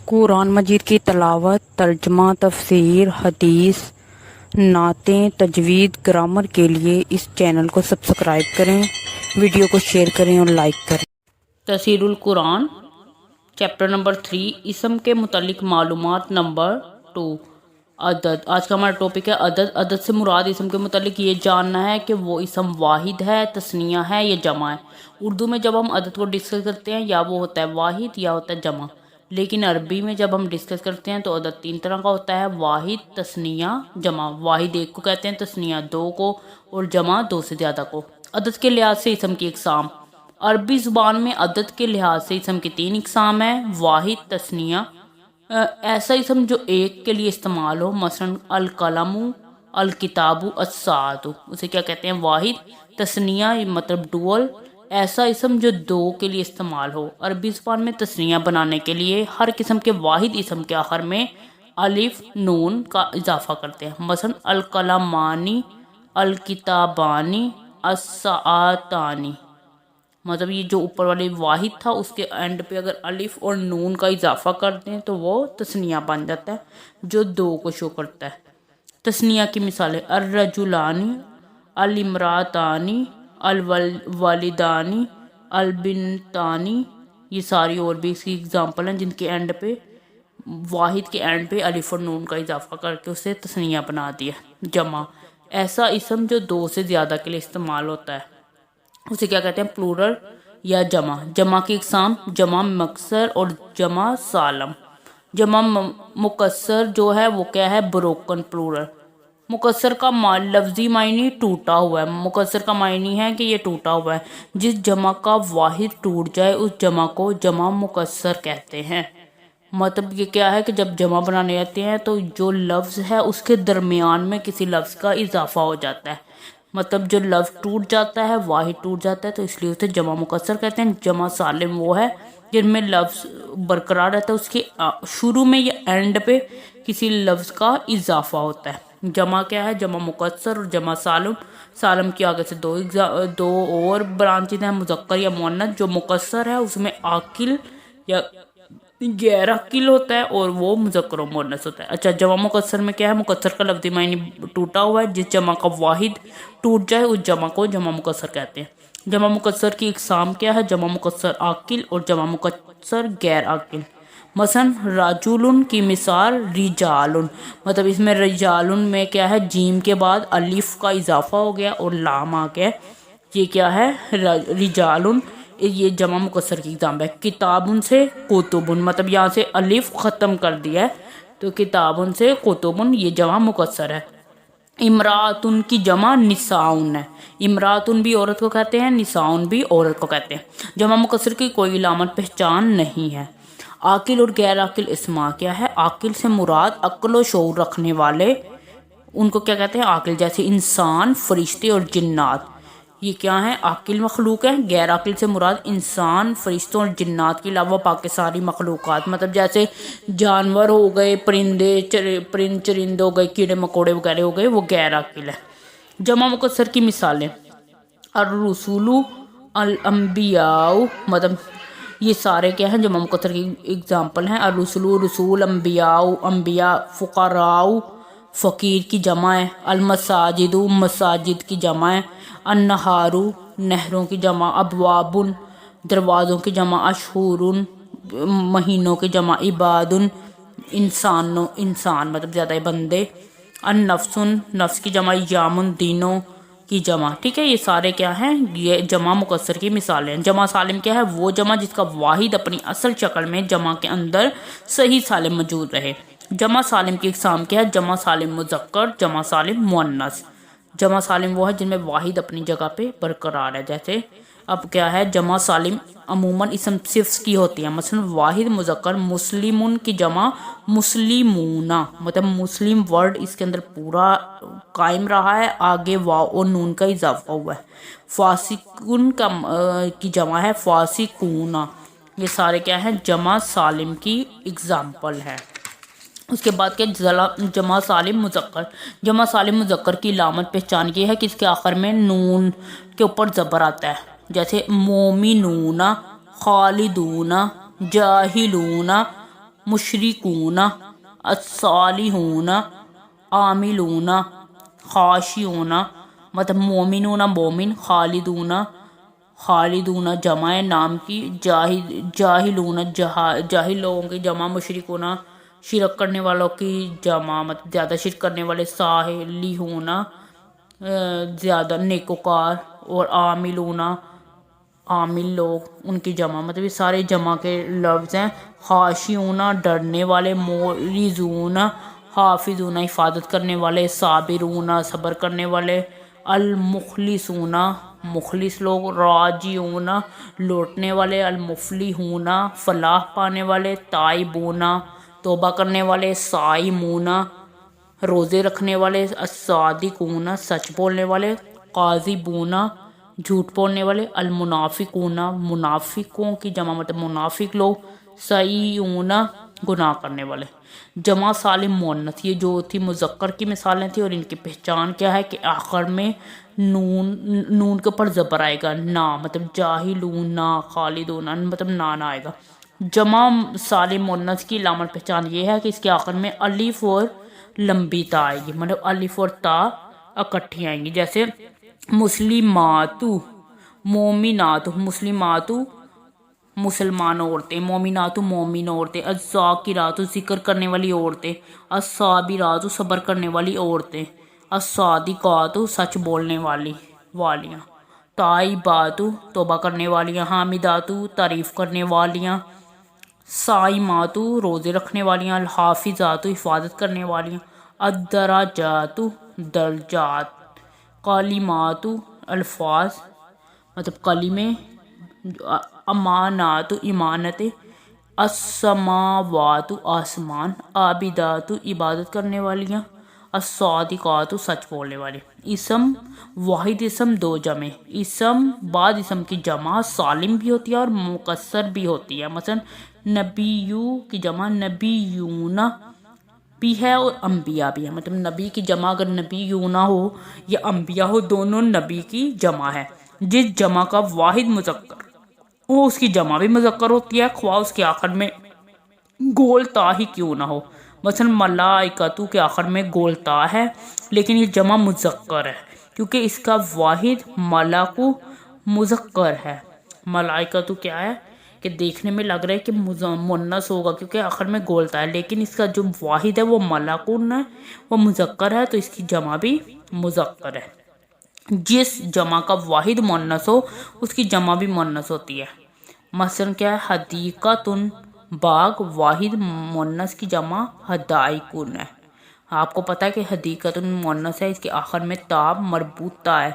قرآن مجید کی تلاوت، ترجمہ، تفسیر، حدیث، نعتیں، تجوید، گرامر کے لیے اس چینل کو سبسکرائب کریں، ویڈیو کو شیئر کریں اور لائک کریں۔ تفسیر القرآن چیپٹر نمبر 3 اسم کے متعلق معلومات نمبر 2 عدد۔ آج کا ہمارا ٹاپک ہے عدد۔ عدد سے مراد اسم کے متعلق یہ جاننا ہے کہ وہ اسم واحد ہے، تثنیہ ہے یا جمع ہے۔ اردو میں جب ہم عدد کو ڈسکس کرتے ہیں یا وہ ہوتا ہے واحد یا ہوتا ہے جمع، لیکن عربی میں جب ہم ڈسکس کرتے ہیں تو عدد 3 طرح کا ہوتا ہے: واحد، تثنیہ، جمع۔ واحد ایک کو کہتے ہیں، تثنیہ دو کو، اور جمع دو سے زیادہ کو۔ عدد کے لحاظ سے اسم کی اقسام۔ عربی زبان میں عدد کے لحاظ سے اسم کی 3 اقسام ہیں: واحد، تثنیہ، ایسا اسم جو ایک کے لیے استعمال ہو، مثلا القلم، الکتاب، الساعۃ، اسے کیا کہتے ہیں؟ واحد۔ تثنیہ مطلب ڈوئل، ایسا اسم جو دو کے لیے استعمال ہو۔ عربی زبان میں تثنیہ بنانے کے لیے ہر قسم کے واحد اسم کے آخر میں الف نون کا اضافہ کرتے ہیں، مثلا القلمانی، الکتابانی، الساعتانی۔ مطلب یہ جو اوپر والے واحد تھا اس کے اینڈ پہ اگر الف اور نون کا اضافہ کر دیں تو وہ تثنیہ بن جاتا ہے جو دو کو شو کرتا ہے۔ تثنیہ کی مثالیں: الرجلانی، الامراتانی، الوالدانی، البنتانی۔ یہ ساری اور بھی اس کی اگزامپل ہیں جن کے اینڈ پہ واحد کے اینڈ پہ الف اور نون کا اضافہ کر کے اسے تثنیہ بنا دیا۔ جمع، ایسا اسم جو دو سے زیادہ کے لیے استعمال ہوتا ہے، اسے کیا کہتے ہیں؟ پلورل یا جمع۔ جمع کی اقسام: جمع مکسر اور جمع سالم۔ جمع مکسر جو ہے وہ کیا ہے؟ Broken plural. مکسر کا لفظی معنی ٹوٹا ہوا ہے۔ مکسر کا معنی ہے کہ یہ ٹوٹا ہوا ہے۔ جس جمع کا واحد ٹوٹ جائے اس جمع کو جمع مکسر کہتے ہیں۔ مطلب یہ کیا ہے کہ جب جمع بنانے آتے ہیں تو جو لفظ ہے اس کے درمیان میں کسی لفظ کا اضافہ ہو جاتا ہے، مطلب جو لفظ ٹوٹ جاتا ہے، واحد ٹوٹ جاتا ہے، تو اس لیے اسے جمع مکسر کہتے ہیں۔ جمع سالم وہ ہے جن میں لفظ برقرار رہتا ہے، اس کے شروع میں یا اینڈ پہ کسی لفظ کا اضافہ ہوتا ہے۔ جمع کیا ہے؟ جمع مکسر اور جمع سالم۔ سالم کی آگے سے دو اور برانچز ہیں، مذکر یا مؤنث۔ جو مکسر ہے اس میں عاقل یا غیر عاقل ہوتا ہے اور وہ مذکر و مؤنث ہوتا ہے۔ اچھا، جمع مکسر میں کیا ہے؟ مکسر کا لفظی معنی ٹوٹا ہوا ہے۔ جس جمع کا واحد ٹوٹ جائے اس جمع کو جمع مکسر کہتے ہیں۔ جمع مکسر کی اقسام کیا ہے؟ جمع مکسر عاقل اور جمع مکسر غیر عاقل۔ مثلا رجل کی مثال رجال، مطلب اس میں رجال میں کیا ہے؟ جیم کے بعد الف کا اضافہ ہو گیا اور لام آ گیا، یہ کیا ہے؟ رجال۔ یہ جمع مکسر کی اقسام ہے۔ کتاب سے کتب، مطلب یہاں سے الف ختم کر دیا ہے تو کتاب سے کتب، یہ جمع مکسر ہے۔ امراتن کی جمع نساؤن ہے۔ امراتن بھی عورت کو کہتے ہیں، نساؤن بھی عورت کو کہتے ہیں۔ جمع مکسر کی کوئی علامت پہچان نہیں ہے۔ عاقل اور غیر عاقل اسما کیا ہے؟ عاقل سے مراد عقل و شعور رکھنے والے، ان کو کیا کہتے ہیں؟ عاقل۔ جیسے انسان، فرشتے اور جنات، یہ کیا ہیں؟ عاقل مخلوق ہیں۔ غیر عاقل سے مراد انسان، فرشتوں اور جنات کے علاوہ باقی ساری مخلوقات، مطلب جیسے جانور ہو گئے، پرند چرند ہو گئے، کیڑے مکوڑے وغیرہ ہو گئے، وہ غیر عاقل ہے۔ جمع مکسر کی مثالیں: الرسول، الانبیاء، مطلب یہ سارے کیا ہیں؟ جمع مکسر کی اگزامپل ہیں۔ الرسول، رسول، انبیاء، انبیاء، فقراء، فقیر کی جمع ہے۔ المساجد، مساجد کی جمع ہے۔ النہار، نہروں کی جمع۔ ابواب، دروازوں کی جمع۔ اشہور، مہینوں کی جمع۔ عباد، انسان مطلب زیادہ بندے۔ النفس، نفس کی جمع۔ ایام، دنوں کی جمع۔ ٹھیک ہے، یہ سارے کیا ہیں؟ یہ جمع مکسر کی مثالیں ہیں۔ جمع سالم کیا ہے؟ وہ جمع جس کا واحد اپنی اصل شکل میں جمع کے اندر صحیح سالم موجود رہے۔ جمع سالم کی اقسام کیا ہے؟ جمع سالم مذکر، جمع سالم مؤنث۔ جمع سالم وہ ہے جن میں واحد اپنی جگہ پہ برقرار ہے۔ جیسے اب کیا ہے؟ جمع سالم عموماً اسم صفت کی ہوتی ہے، مثلا واحد مذکر مسلمون کی جمع مسلمون، مطلب مسلم ورڈ اس کے اندر پورا قائم رہا ہے، آگے واو اور نون کا اضافہ ہوا ہے۔ فاسقون کی جمع ہے فاسقون۔ یہ سارے کیا ہیں؟ جمع سالم کی اگزامپل ہے۔ اس کے بعد کیا؟ جمع سالم مذکر۔ جمع سالم مذکر کی علامت پہچان یہ ہے کہ اس کے آخر میں نون کے اوپر زبر آتا ہے، جیسے مومنون، خالدون، جاہلون، مشرکون، الصالحون، عاملون، خاشعون مطلب مومنون مومن، خالدون خالدون جمع ہے نام کی، جاہلون جاہل لوگوں کی جمع، مشرکون شرک کرنے والوں کی جمع مطلب زیادہ شرک کرنے والے، صالحون زیادہ نیکوکار، اور عاملون عامل لوگ ان کی جمع مطلب یہ سارے جمع کے لفظ ہیں۔ خاشعون ڈرنے والے، مورزون حافظون حفاظت کرنے والے، صابرون صبر کرنے والے، المخلصون مخلص لوگ، راجعون لوٹنے والے، المفلحون فلاح پانے والے، تائبون توبہ کرنے والے، صائمون روزے رکھنے والے، الصادقون سچ بولنے والے، کاذبون جھوٹ بولنے والے، المنافقون منافقوں کی جمع مطلب منافق لوگ، سیئون گناہ کرنے والے۔ جمع سالم مؤنث یہ جو تھی مذکر کی مثالیں تھیں، اور ان کی پہچان کیا ہے کہ آخر میں نون کے اوپر زبر آئے گا، نا مطلب جاہلون خالدون مطلب نان آئے گا۔ جمع سالم مؤنث کی علامت پہچان یہ ہے کہ اس کے آخر میں الف اور لمبی تا آئے گی، مطلب الف اور تا اکٹھی آئیں گی، جیسے مسلماتو مومناتو، مسلماتو مسلمان عورتیں، مومناتو مومن عورتیں، الذاکراتو ذکر کرنے والی عورتیں، الصابراتو صبر کرنے والی عورتیں، الصادقاتو سچ بولنے والیاں، تائباتو توبہ کرنے والیاں، حامداتو تعریف کرنے والیاں، صائماتو روزے رکھنے والیاں، الحافظاتو حفاظت کرنے والیاں، الدرجاتو درجات، کلماتو الفاظ مطلب کلمے، امانات امانتیں، السماوات آسمان، عابدات عبادت کرنے والیاں، الصادقات سچ بولنے والے۔ اسم واحد اسم دو جمع، اسم بعد اسم کی جمع سالم بھی ہوتی ہے اور مکسر بھی ہوتی ہے، مثلا نبیو کی جمع نبیون بھی ہے اور انبیاء بھی ہے، مطلب نبی کی جمع اگر نبیون ہو یا انبیاء ہو دونوں نبی کی جمع ہے۔ جس جمع کا واحد مذکر وہ اس کی جمع بھی مذکر ہوتی ہے، خواہ اس کے آخر میں گول تا ہی کیوں نہ ہو، مثلا ملائکتو کے آخر میں گول تا ہے لیکن یہ جمع مذکر ہے کیونکہ اس کا واحد ملکو مذکر ہے۔ ملائکتو کیا ہے کہ دیکھنے میں لگ رہا ہے کہ مؤنث ہوگا کیونکہ آخر میں گول تا ہے، لیکن اس کا جو واحد ہے وہ ملکون ہے، وہ مذکر ہے تو اس کی جمع بھی مذکر ہے۔ جس جمع کا واحد مؤنث ہو اس کی جمع بھی مؤنث ہوتی ہے، مثلا کیا ہے حدیقتن باغ، واحد مؤنث کی جمع حدائقن ہے۔ آپ کو پتا ہے کہ حدیقتن مؤنث ہے، اس کے آخر میں تا مربوط تا ہے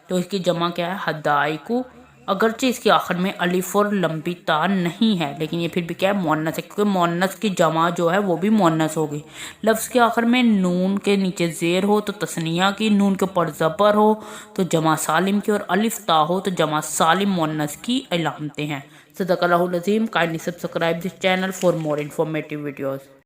تو اس کی جمع کیا ہے حدائقو، اگرچہ اس کے آخر میں الف اور لمبی تا نہیں ہے لیکن یہ پھر بھی کیا ہے مؤنث ہے، کیونکہ مؤنث کی جمع جو ہے وہ بھی مؤنث ہوگی۔ لفظ کے آخر میں نون کے نیچے زیر ہو تو تثنیہ کی، نون کے اوپر زبر ہو تو جمع سالم کی، اور الف تا ہو تو جمع سالم مؤنث کی علامتیں ہیں۔ صدق اللہ العظیم۔ Kindly subscribe this channel for more informative videos.